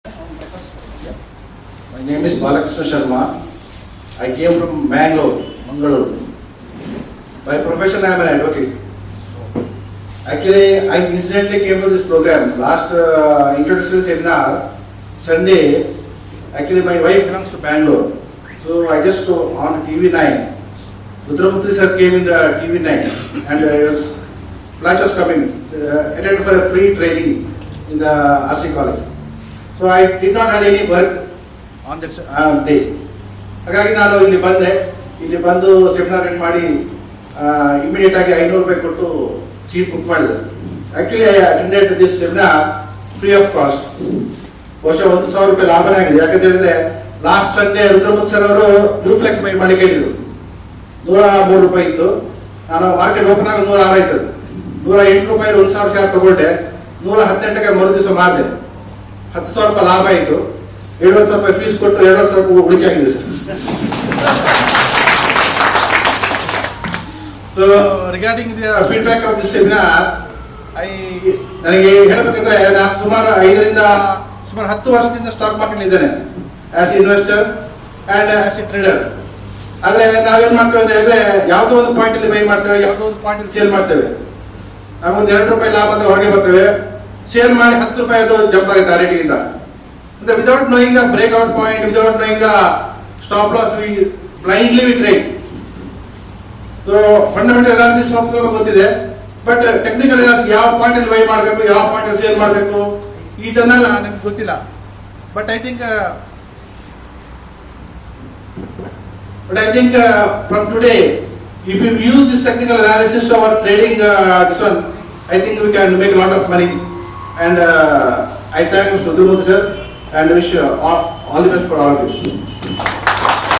My name is Balakrishna Sharma. I came from Mangalore. By profession, I am an advocate. Actually, I incidentally came to this program last introductory seminar Sunday. Actually, my wife belongs to Bangalore, so I just on TV9. Rudramurthy sir came in the TV9, and flash was coming. Attended for a free training in the RC college. So I did not have any work on that day. ಹಾಗಾಗಿ ನಾನು ಇಲ್ಲಿ ಬಂದು seminar attend ಮಾಡಿ immediate ಆಗಿ 500 ರೂಪಾಯಿ ಕೊಟ್ಟು seat book ಮಾಡಿದೆ. Actually I attended this seminar free of cost. ಬಹುಶಃ 1,000 ರೂಪಾಯಿ ಲಾಭನೇ ಆಗಿದೆ. ಯಾಕಂತ ಹೇಳಿದ್ರೆ ಲಾಸ್ಟ್ ಸಂಡೇ ರುದ್ರಮುತ್ ಸರ್ ಅವರು ಡ್ಯೂಪ್ಲೆಕ್ಸ್ ಬೈ ಮಾಡಿ ಕೇಳಿದ್ರು. 103 ರೂಪಾಯಿ ಇತ್ತು. ನಾನು ಮಾರ್ಕೆಟ್ ಓಪನ್ ಆಗ 106 ಆಯ್ತು. 108 ರೂಪಾಯಿ 1,000 ಶೇರ್ ತಗೊಂಡೆ. 118ಕ್ಕೆ ಮರು ದಿವಸ ಮಾರಿದೆ. 10,000 ರೂಪಾಯಿ ಲಾಭ ಆಯಿತು. 7,000 ರೂಪಾಯಿ ಫೀಸ್ ಕೊಟ್ಟು 2,000 ರೂಪಾಯಿ ಉಳಿಕೆ ಆಗಿದೆ sir. So regarding the feedback of this seminar, ನನಗೆ ಹೇಳಬೇಕಂದ್ರೆ ನಾನು ಸುಮಾರು 10 ವರ್ಷದಿಂದ ಸ್ಟಾಕ್ ಮಾರ್ಕೆಟ್ ಇದ್ದೇನೆ as investor and as A trader. ಆದ್ರೆ ನಾವೇನ್ ಮಾಡ್ತೇವೆ ಅಂತ ಹೇಳಿದ್ರೆ ಯಾವುದೋ ಒಂದು ಪಾಯಿಂಟ್ ಅಲ್ಲಿ ಬೈ ಮಾಡ್ತೇವೆ, ಯಾವುದೋ ಒಂದು ಪಾಯಿಂಟ್ ಅಲ್ಲಿ ಸೇಲ್ ಮಾಡ್ತೇವೆ. ನಮಗೊಂದು 2 ರೂಪಾಯಿ ಲಾಭ ಅಂತ ಹೊರಗೆ ಬರ್ತೇವೆ, ಸೇಲ್ ಮಾಡಿ 10 ರೂಪಾಯಿ ಅದು ಜಂಪ್ ಆಗುತ್ತೆ ಆ ರೇಟಿಗಿಂತ. Without knowing the breakout point, without knowing the stop loss, we blindly trade. So fundamental analysis ಸ್ವಲ್ಪ ಗೊತ್ತಿದೆ, ಬಟ್ ಟೆಕ್ನಿಕಲ್ ಅನಾಲಿಸಿಸ್ ಯಾವ ಪಾಯಿಂಟ್ ಅಲ್ಲಿ ಬೈ ಮಾಡಬೇಕು, ಯಾವ ಪಾಯಿಂಟ್ ಅಲ್ಲಿ ಸೇಲ್ ಮಾಡಬೇಕು ಇದನ್ನೆಲ್ಲ ನನಗೆ ಗೊತ್ತಿಲ್ಲ. But I think from today, if you use this technical analysis to our trading, this one, I think we can make a lot of money. And I thank Mr. Rudramurthy sir and wish all the best for all of you.